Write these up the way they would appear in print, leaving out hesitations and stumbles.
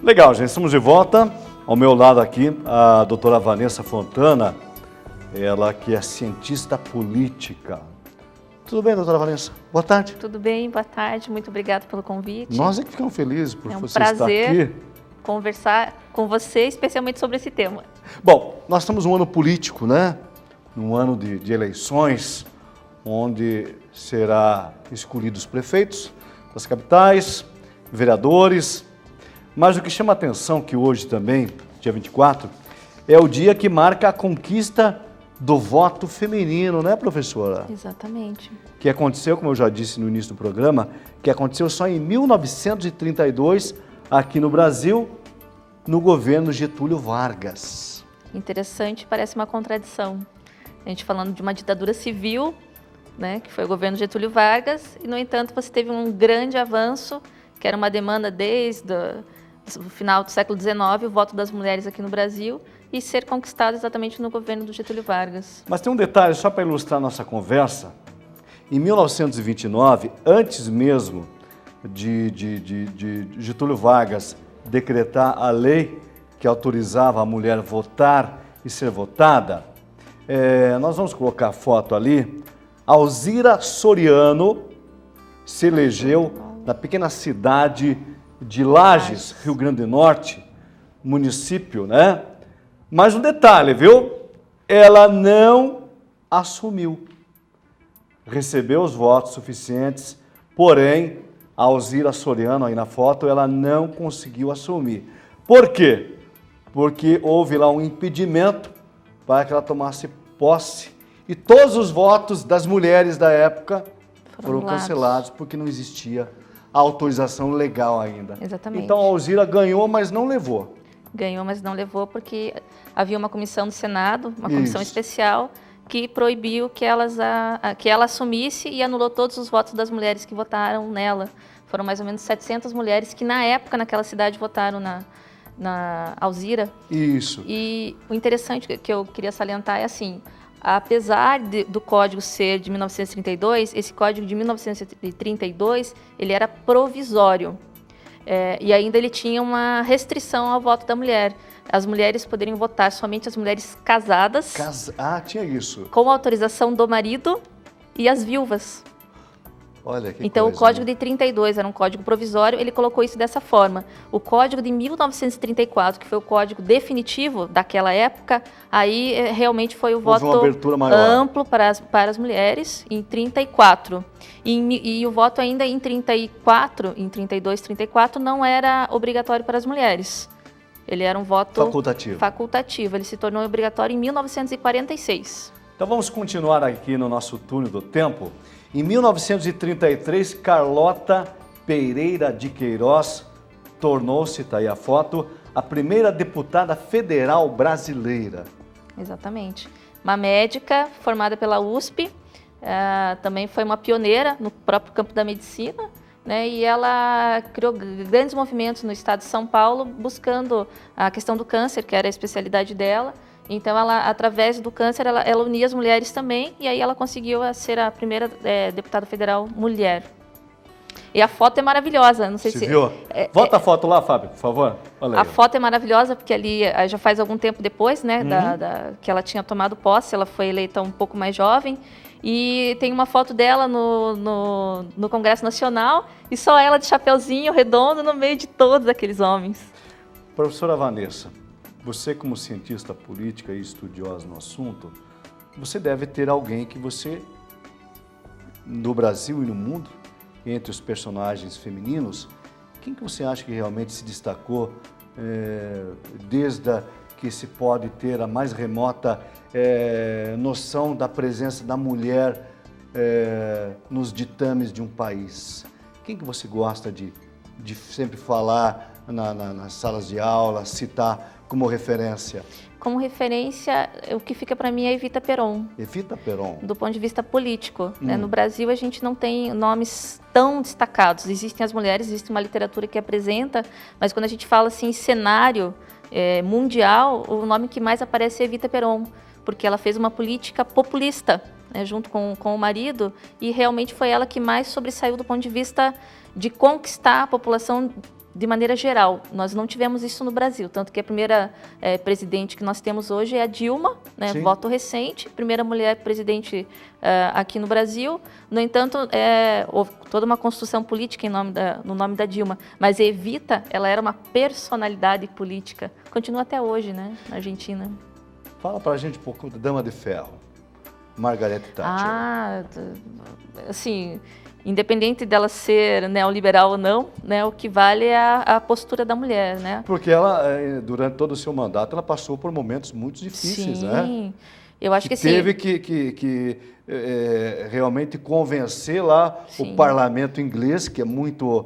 Legal, gente, estamos de volta. Ao meu lado aqui, a doutora Vanessa Fontana, ela que é cientista política. Tudo bem, doutora Vanessa? Boa tarde. Tudo bem, boa tarde, muito obrigada pelo convite. Nós é que ficamos felizes por você estar aqui. É um prazer conversar com você, especialmente sobre esse tema. Bom, nós estamos num ano político, né? Num ano de eleições, onde será escolhidos prefeitos das capitais, vereadores. Mas o que chama a atenção que hoje também, dia 24, é o dia que marca a conquista do voto feminino, né, professora? Exatamente. Que aconteceu, como eu já disse no início do programa, que aconteceu só em 1932, aqui no Brasil, no governo Getúlio Vargas. Interessante, parece uma contradição. A gente falando de uma ditadura civil, né, que foi o governo Getúlio Vargas, e, no entanto, você teve um grande avanço, que era uma demanda desde o final do século XIX, o voto das mulheres aqui no Brasil, e ser conquistado exatamente no governo do Getúlio Vargas. Mas tem um detalhe, só para ilustrar nossa conversa. Em 1929, antes mesmo de Getúlio Vargas decretar a lei que autorizava a mulher votar e ser votada, nós vamos colocar a foto ali, Alzira Soriano se elegeu na pequena cidade de Lages, Rio Grande do Norte, município, né? Mas um detalhe, viu? Ela não assumiu. Recebeu os votos suficientes, porém, a Alzira Soriano, aí na foto, ela não conseguiu assumir. Por quê? Porque houve lá um impedimento para que ela tomasse posse. E todos os votos das mulheres da época foram cancelados, porque não existia a autorização legal ainda. Exatamente. Então a Alzira ganhou, mas não levou. Ganhou, mas não levou, porque havia uma comissão do Senado, uma comissão especial, que proibiu que ela assumisse e anulou todos os votos das mulheres que votaram nela. Foram mais ou menos 700 mulheres que, na época, naquela cidade, votaram na Alzira. Isso. E o interessante que eu queria salientar é assim, apesar do código ser de 1932, esse código de 1932, ele era provisório. E ainda ele tinha uma restrição ao voto da mulher. As mulheres poderiam votar somente as mulheres casadas. Tinha isso. Com autorização do marido e as viúvas. Olha que então, coisa, o Código né? de 32 era um código provisório, ele colocou isso dessa forma. O Código de 1934, que foi o código definitivo daquela época, aí realmente foi o voto uma abertura maior. Amplo para as mulheres, em 34. E o voto ainda em 34, em 32, 34, não era obrigatório para as mulheres. Ele era um voto facultativo. Ele se tornou obrigatório em 1946. Então vamos continuar aqui no nosso túnel do tempo. Em 1933, Carlota Pereira de Queiroz tornou-se, está aí a foto, a primeira deputada federal brasileira. Exatamente. Uma médica formada pela USP, também foi uma pioneira no próprio campo da medicina, né? E ela criou grandes movimentos no estado de São Paulo, buscando a questão do câncer, que era a especialidade dela. Então, ela, através do câncer, ela unia as mulheres também, e aí ela conseguiu ser a primeira deputada federal mulher. E a foto é maravilhosa, não sei se... viu? Volta a foto lá, Fábio, por favor. Olha aí. A foto é maravilhosa, porque ali já faz algum tempo depois, né, que ela tinha tomado posse, ela foi eleita um pouco mais jovem, e tem uma foto dela no Congresso Nacional, e só ela de chapeuzinho redondo no meio de todos aqueles homens. Professora Vanessa, você como cientista política e estudiosa no assunto, você deve ter alguém que você, no Brasil e no mundo, entre os personagens femininos, quem que você acha que realmente se destacou desde que se pode ter a mais remota noção da presença da mulher nos ditames de um país? Quem que você gosta de sempre falar nas salas de aula, citar como referência? Como referência, o que fica para mim é Evita Peron. Evita Peron. Do ponto de vista político. Né? No Brasil, a gente não tem nomes tão destacados. Existem as mulheres, existe uma literatura que apresenta, mas quando a gente fala assim, em cenário mundial, o nome que mais aparece é Evita Peron, porque ela fez uma política populista, né, junto com o marido, e realmente foi ela que mais sobressaiu do ponto de vista de conquistar a população de maneira geral. Nós não tivemos isso no Brasil, tanto que a primeira presidente que nós temos hoje é a Dilma, né, voto recente, primeira mulher presidente aqui no Brasil. No entanto, houve toda uma construção política no nome da Dilma, mas Evita, ela era uma personalidade política, continua até hoje, né, na Argentina. Fala pra gente um pouco da Dama de Ferro, Margaret Thatcher. Assim, independente dela ser neoliberal ou não, né, o que vale é a postura da mulher, né? Porque ela, durante todo o seu mandato, ela passou por momentos muito difíceis, né? Sim, eu acho que sim. Teve que realmente convencer lá o parlamento inglês, que é muito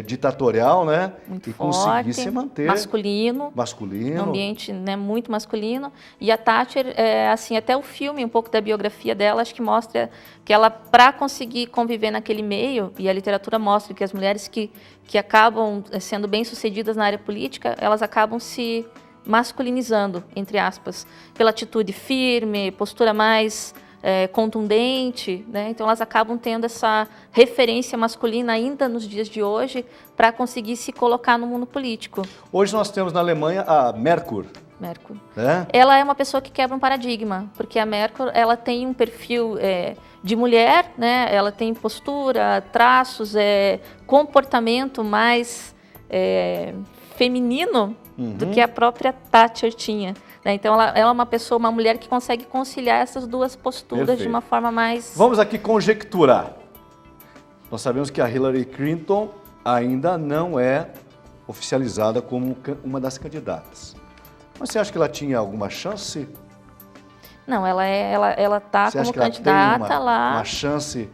ditatorial, né? Muito e forte, conseguir se manter. Masculino. Um ambiente, né, muito masculino. E a Thatcher, assim, até o filme, um pouco da biografia dela, acho que mostra que ela, para conseguir conviver naquele meio, e a literatura mostra que as mulheres que acabam sendo bem-sucedidas na área política, elas acabam se masculinizando, entre aspas, pela atitude firme, postura mais contundente, né? Então elas acabam tendo essa referência masculina ainda nos dias de hoje para conseguir se colocar no mundo político. Hoje nós temos na Alemanha a Merkel. Ela é uma pessoa que quebra um paradigma, porque a Merkel, ela tem um perfil de mulher, né? Ela tem postura, traços, comportamento mais feminino do que a própria Thatcher tinha. Né? Então, ela é uma mulher que consegue conciliar essas duas posturas de uma forma mais... Vamos aqui conjecturar. Nós sabemos que a Hillary Clinton ainda não é oficializada como uma das candidatas. Mas você acha que ela tinha alguma chance? Não, ela está como candidata lá. Uma chance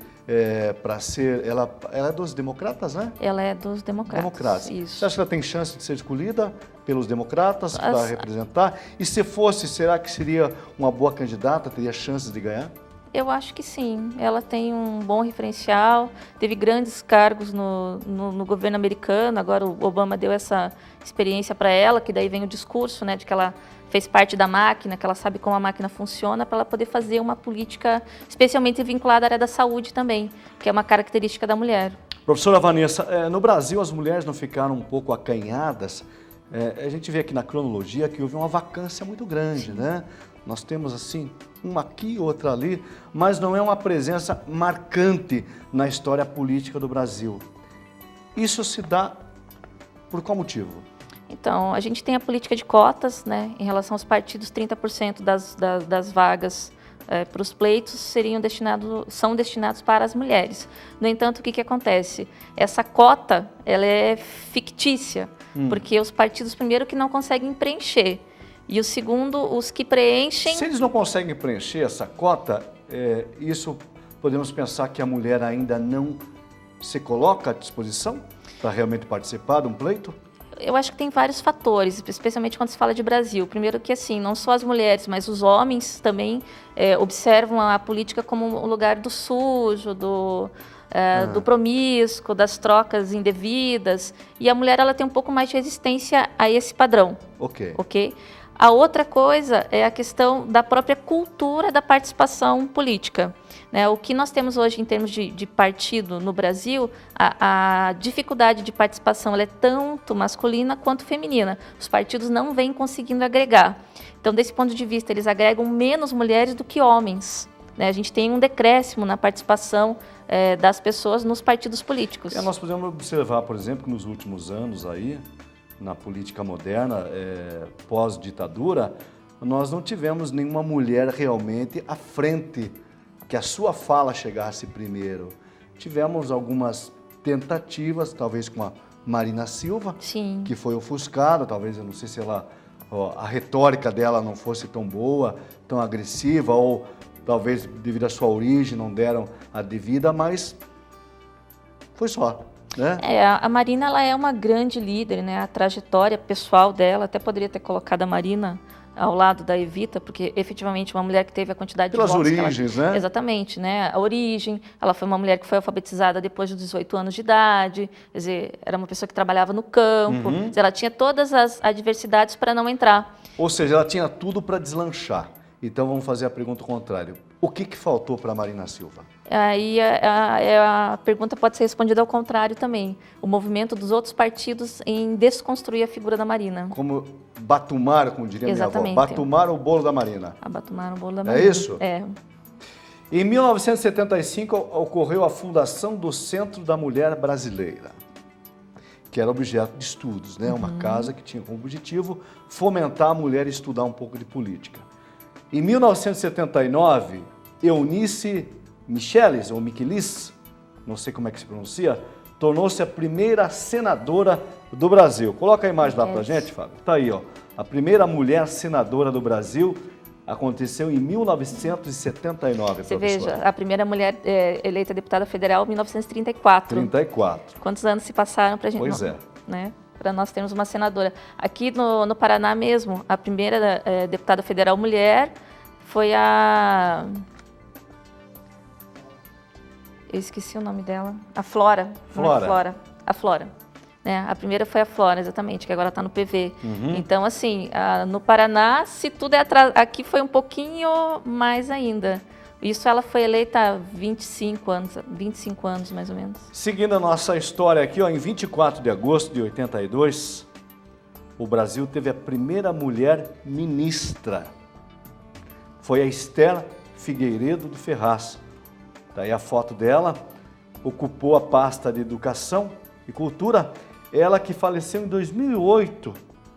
para ser... Ela é dos democratas, né? Ela é dos democratas. Isso. Você acha que ela tem chance de ser escolhida pelos democratas para representar? E se fosse, será que seria uma boa candidata? Teria chances de ganhar? Eu acho que sim. Ela tem um bom referencial, teve grandes cargos no governo americano, agora o Obama deu essa experiência para ela, que daí vem o discurso, né, de que ela fez parte da máquina, que ela sabe como a máquina funciona, para ela poder fazer uma política especialmente vinculada à área da saúde também, que é uma característica da mulher. Professora Vanessa, no Brasil as mulheres não ficaram um pouco acanhadas? A gente vê aqui na cronologia que houve uma vacância muito grande, né? Nós temos assim, uma aqui, outra ali, mas não é uma presença marcante na história política do Brasil. Isso se dá por qual motivo? Então, a gente tem a política de cotas, né? Em relação aos partidos, 30% das vagas para os pleitos são destinados para as mulheres. No entanto, o que acontece? Essa cota, ela é fictícia, porque os partidos, primeiro, que não conseguem preencher, e o segundo, os que preenchem... Se eles não conseguem preencher essa cota, isso podemos pensar que a mulher ainda não se coloca à disposição para realmente participar de um pleito? Eu acho que tem vários fatores, especialmente quando se fala de Brasil. Primeiro que, assim, não só as mulheres, mas os homens também observam a política como um lugar do sujo, do promíscuo, das trocas indevidas. E a mulher, ela tem um pouco mais de resistência a esse padrão. Ok? A outra coisa é a questão da própria cultura da participação política. Né? O que nós temos hoje em termos de partido no Brasil, a dificuldade de participação ela é tanto masculina quanto feminina. Os partidos não vêm conseguindo agregar. Então, desse ponto de vista, eles agregam menos mulheres do que homens. Né? A gente tem um decréscimo na participação das pessoas nos partidos políticos. Nós podemos observar, por exemplo, que nos últimos anos aí, na política moderna, pós-ditadura, nós não tivemos nenhuma mulher realmente à frente, que a sua fala chegasse primeiro. Tivemos algumas tentativas, talvez com a Marina Silva, Sim. que foi ofuscada, talvez, eu não sei se a retórica dela não fosse tão boa, tão agressiva, ou talvez devido à sua origem não deram a devida, mas foi só. Né? A Marina, ela é uma grande líder, né? A trajetória pessoal dela, até poderia ter colocado a Marina ao lado da Evita, porque efetivamente uma mulher que teve a quantidade de votos... Pelas origens, né? Exatamente, né? A origem, ela foi uma mulher que foi alfabetizada depois dos 18 anos de idade, quer dizer, era uma pessoa que trabalhava no campo, quer dizer, ela tinha todas as adversidades para não entrar. Ou seja, ela tinha tudo para deslanchar. Então vamos fazer a pergunta contrária. O que faltou para a Marina Silva? Aí a pergunta pode ser respondida ao contrário também. O movimento dos outros partidos em desconstruir a figura da Marina. Como batumar, como diria Exatamente. minha avó, batumar o bolo da Marina. Batumar o bolo da Marina. É isso? É. Em 1975 ocorreu a fundação do Centro da Mulher Brasileira, que era objeto de estudos, né? Uma casa que tinha como objetivo fomentar a mulher a estudar um pouco de política. Em 1979, Eunice Michelis, ou Michelis, não sei como é que se pronuncia, tornou-se a primeira senadora do Brasil. Coloca a imagem lá pra gente, Fábio. Tá aí, ó. A primeira mulher senadora do Brasil aconteceu em 1979, Você professora. veja, a primeira mulher eleita deputada federal em 1934. 34. Quantos anos se passaram para a gente? Pois é. Né? Para nós termos uma senadora. Aqui no Paraná mesmo, a primeira deputada federal mulher foi a... Eu esqueci o nome dela. A Flora. Flora. A Flora. Né? A primeira foi a Flora, exatamente, que agora está no PV. Então, assim, no Paraná, se tudo é atrás... Aqui foi um pouquinho mais ainda. Isso ela foi eleita há 25 anos mais ou menos. Seguindo a nossa história aqui, ó, em 24 de agosto de 82, o Brasil teve a primeira mulher ministra. Foi a Esther Figueiredo de Ferraz. Daí a foto dela, ocupou a pasta de Educação e Cultura, ela que faleceu em 2008,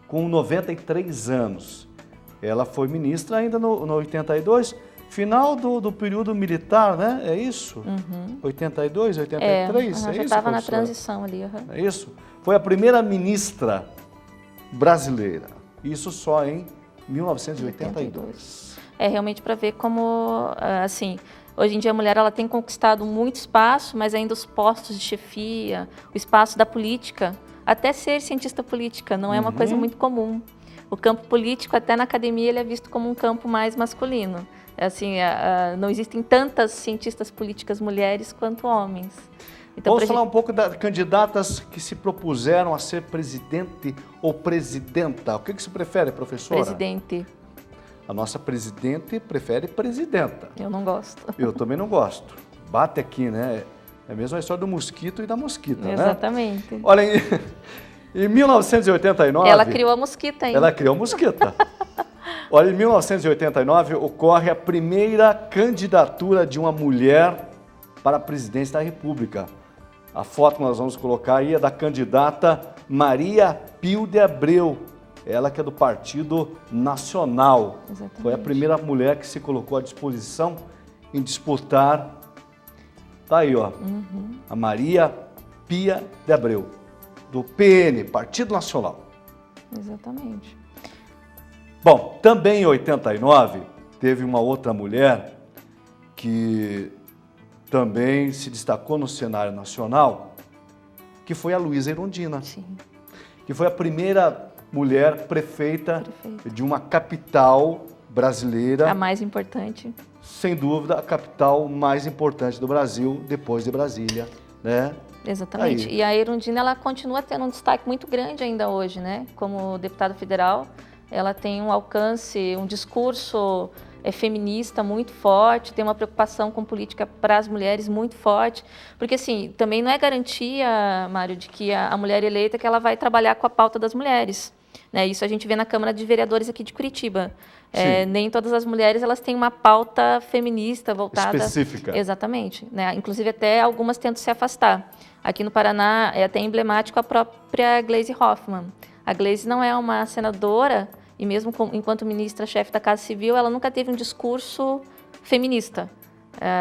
com 93 anos. Ela foi ministra ainda no 82, final do período militar, né? É isso? 82, 83, já isso, estava na professora? transição ali. É isso? Foi a primeira ministra brasileira. Isso só em 1982. É realmente para ver como, assim, hoje em dia a mulher ela tem conquistado muito espaço, mas ainda os postos de chefia, o espaço da política, até ser cientista política, não é uma coisa muito comum. O campo político, até na academia, ele é visto como um campo mais masculino. Assim, não existem tantas cientistas políticas mulheres quanto homens. Então, vamos falar um pouco das candidatas que se propuseram a ser presidente ou presidenta. O que você prefere, professora? Presidente. A nossa presidente prefere presidenta. Eu não gosto. Eu também não gosto. Bate aqui, né? É a mesma história do mosquito e da mosquita, né? Exatamente. Olha, em 1989... Ela criou a mosquita ainda. Ela criou a mosquita. Olha, em 1989 ocorre a primeira candidatura de uma mulher para a presidência da República. A foto que nós vamos colocar aí é da candidata Maria Pio de Abreu. Ela que é do Partido Nacional. Exatamente. Foi a primeira mulher que se colocou à disposição em disputar. Tá aí, ó. A Maria Pia de Abreu, do PN, Partido Nacional. Exatamente. Bom, também em 89 teve uma outra mulher que também se destacou no cenário nacional, que foi a Luísa Erundina. Sim. Que foi a primeira mulher prefeita de uma capital brasileira. A mais importante. Sem dúvida, a capital mais importante do Brasil, depois de Brasília, né? Exatamente. Aí. E a Erundina, ela continua tendo um destaque muito grande ainda hoje, né? Como deputada federal, ela tem um alcance, um discurso feminista muito forte, tem uma preocupação com política para as mulheres muito forte, porque assim, também não é garantia, Mário, de que a mulher eleita que ela vai trabalhar com a pauta das mulheres. Né? Isso a gente vê na Câmara de Vereadores aqui de Curitiba. Nem todas as mulheres elas têm uma pauta feminista voltada... Específica. Exatamente. Né? Inclusive, até algumas tentam se afastar. Aqui no Paraná é até emblemático a própria Gleisi Hoffmann. A Gleisi não é uma senadora, e mesmo enquanto ministra-chefe da Casa Civil, ela nunca teve um discurso feminista.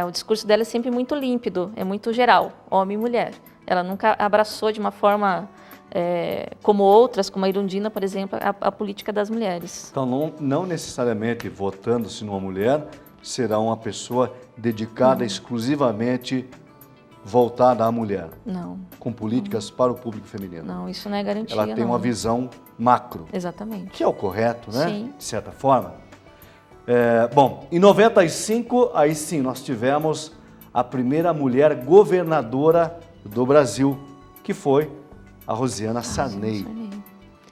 O discurso dela é sempre muito límpido, é muito geral, homem e mulher. Ela nunca abraçou de uma forma... como outras, como a Erundina, por exemplo, a política das mulheres. Então, não necessariamente votando-se numa mulher, será uma pessoa dedicada exclusivamente voltada à mulher. Não. Com políticas para o público feminino. Não, isso não é garantia, Ela tem uma visão macro. Exatamente. Que é o correto, né? Sim. De certa forma. Bom, em 95, aí sim, nós tivemos a primeira mulher governadora do Brasil, que foi a Rosiana Sarney.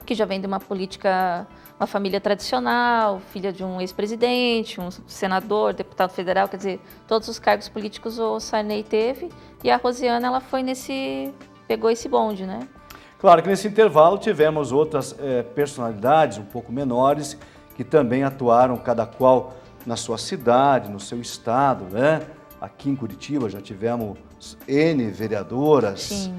Que já vem de uma política uma família tradicional, filha de um ex-presidente, um senador, deputado federal, quer dizer, todos os cargos políticos o Sarney teve, e a Rosiana, ela foi pegou esse bonde, né? Claro que nesse intervalo tivemos outras personalidades um pouco menores que também atuaram cada qual na sua cidade, no seu estado, né? Aqui em Curitiba já tivemos N vereadoras. Sim.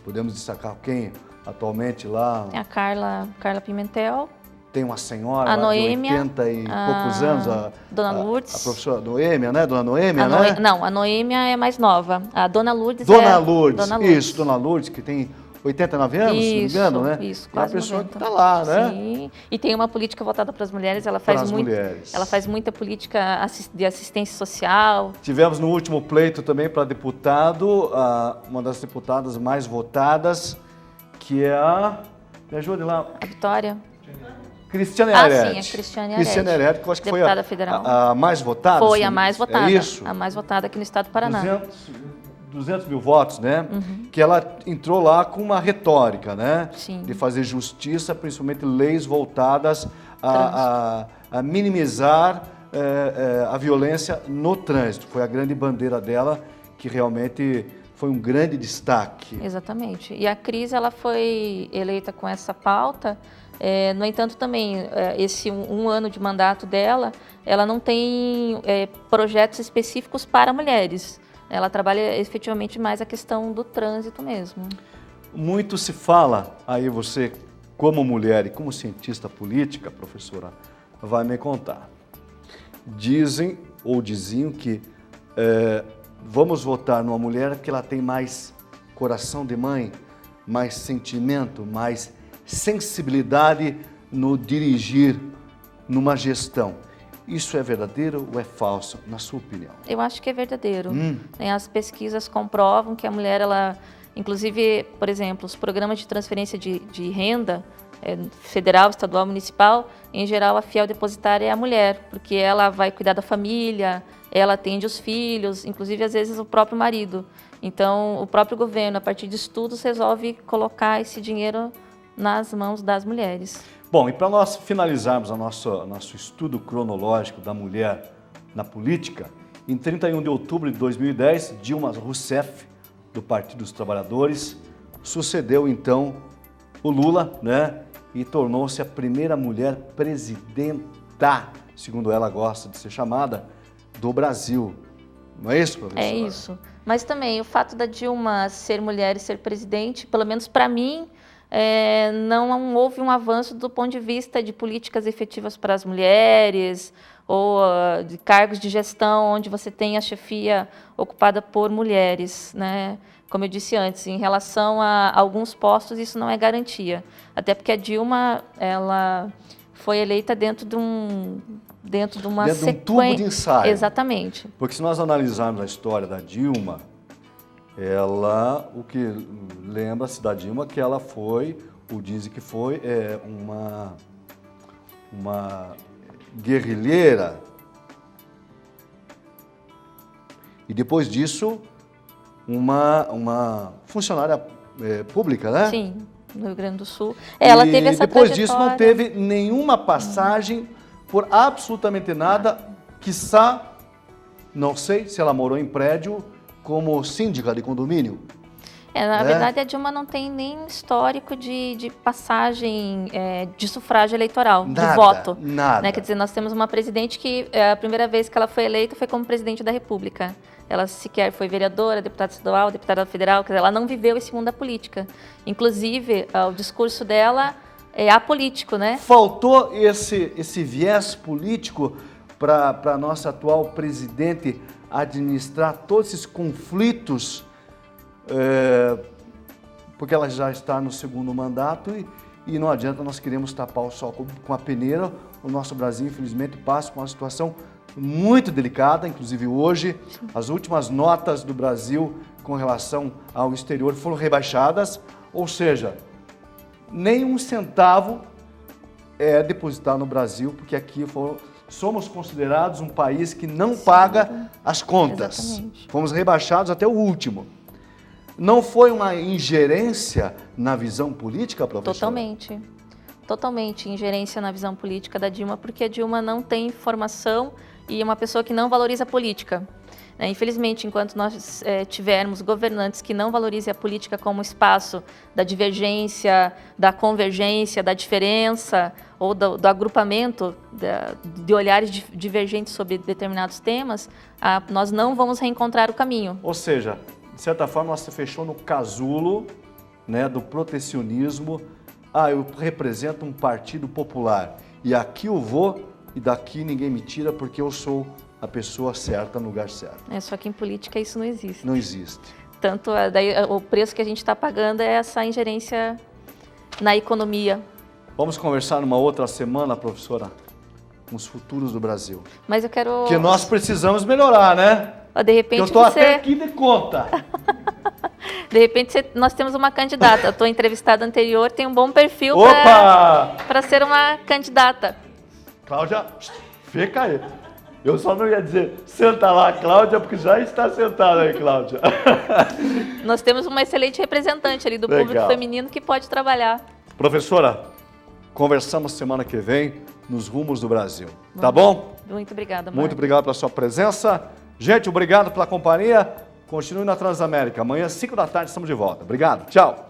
Podemos destacar quem atualmente lá? Tem a Carla Pimentel. Tem uma senhora a lá Noêmia, de 80 e poucos anos, Dona Lourdes. A professora Noêmia, né? Dona Noêmia, né? Não, a Noêmia é mais nova. A Dona Lourdes Dona Lourdes, Dona Lourdes. Isso, Dona Lourdes, que tem 89 anos, isso, se não me engano, né? Isso, quase. É uma pessoa 90. que está lá, né? Sim, e tem uma política voltada para as mulheres, ela faz muita política de assistência social. Tivemos no último pleito também para deputado, uma das deputadas mais votadas, que é me ajude lá. A Vitória. Cristiane Heredia. Sim, a Cristiane Heredia, que eu acho que foi federal. a mais votada. Foi a mais votada. É isso? A mais votada aqui no estado do Paraná. 200 mil votos, né? Uhum. Que ela entrou lá com uma retórica, né? Sim. De fazer justiça, principalmente leis voltadas a minimizar a violência no trânsito. Foi a grande bandeira dela, que realmente foi um grande destaque. Exatamente. E a Cris, ela foi eleita com essa pauta. No entanto, também, esse um ano de mandato dela, ela não tem projetos específicos para mulheres. Ela trabalha efetivamente mais a questão do trânsito mesmo. Muito se fala, aí você, como mulher e como cientista política, professora, vai me contar. Dizem ou diziam que vamos votar numa mulher que ela tem mais coração de mãe, mais sentimento, mais sensibilidade no dirigir, numa gestão. Isso é verdadeiro ou é falso, na sua opinião? Eu acho que é verdadeiro. As pesquisas comprovam que a mulher, ela, inclusive, por exemplo, os programas de transferência de renda, federal, estadual, municipal, em geral a fiel depositária é a mulher, porque ela vai cuidar da família, ela atende os filhos, inclusive às vezes o próprio marido. Então, o próprio governo, a partir de estudos, resolve colocar esse dinheiro nas mãos das mulheres. Bom, e para nós finalizarmos o nosso estudo cronológico da mulher na política, em 31 de outubro de 2010, Dilma Rousseff, do Partido dos Trabalhadores, sucedeu então o Lula, né? E tornou-se a primeira mulher presidenta, segundo ela gosta de ser chamada, do Brasil. Não é isso, professora? É isso. Mas também o fato da Dilma ser mulher e ser presidente, pelo menos para mim, não houve um avanço do ponto de vista de políticas efetivas para as mulheres ou de cargos de gestão onde você tem a chefia ocupada por mulheres, né? Como eu disse antes, em relação a alguns postos, isso não é garantia. Até porque a Dilma, ela foi eleita dentro de uma sequência... Dentro de um tubo de ensaio. Exatamente. Porque se nós analisarmos a história da Dilma, o que lembra-se da Dilma, que ela foi, dizem que foi uma guerrilheira. E depois disso, uma funcionária pública, né? Sim, no Rio Grande do Sul. Ela teve essa depois disso não teve nenhuma passagem por absolutamente nada, quiçá, não sei se ela morou em prédio como síndica de condomínio. Na verdade, a Dilma não tem nem histórico de passagem de sufrágio eleitoral, de voto. Nada. Né? Quer dizer, nós temos uma presidente que a primeira vez que ela foi eleita foi como presidente da República. Ela sequer foi vereadora, deputada estadual, deputada federal, quer dizer, ela não viveu esse mundo da política. Inclusive, o discurso dela é apolítico, né? Faltou esse viés político para a nossa atual presidente administrar todos esses conflitos, porque ela já está no segundo mandato e não adianta nós queremos tapar o sol com a peneira. O nosso Brasil, infelizmente, passa por uma situação muito delicada, inclusive hoje, as últimas notas do Brasil com relação ao exterior foram rebaixadas, ou seja, nem um centavo é depositado no Brasil, porque aqui somos considerados um país que não paga as contas. Exatamente. Fomos rebaixados até o último. Não foi uma ingerência na visão política, professor? totalmente ingerência na visão política da Dilma, porque a Dilma não tem formação e é uma pessoa que não valoriza a política. Infelizmente, enquanto nós tivermos governantes que não valorizem a política como espaço da divergência, da convergência, da diferença ou do agrupamento de olhares divergentes sobre determinados temas, nós não vamos reencontrar o caminho. Ou seja, de certa forma, você fechou no casulo, né, do protecionismo. Eu represento um partido popular e aqui eu vou e daqui ninguém me tira porque eu sou a pessoa certa no lugar certo. Só que em política isso não existe. Não existe. Tanto daí, o preço que a gente está pagando é essa ingerência na economia. Vamos conversar numa outra semana, professora, com os futuros do Brasil. Mas eu quero... Que nós precisamos melhorar, né? De repente eu estou até aqui de conta. De repente nós temos uma candidata. A tua entrevistada anterior tem um bom perfil para ser uma candidata. Cláudia, fica aí. Eu só não ia dizer, senta lá, Cláudia, porque já está sentada aí, Cláudia. Nós temos uma excelente representante ali do público feminino que pode trabalhar. Professora, conversamos semana que vem nos rumos do Brasil. Tá bom? Muito obrigada, Marcos. Muito obrigado pela sua presença. Gente, obrigado pela companhia. Continue na Transamérica. Amanhã, 5 da tarde, estamos de volta. Obrigado. Tchau.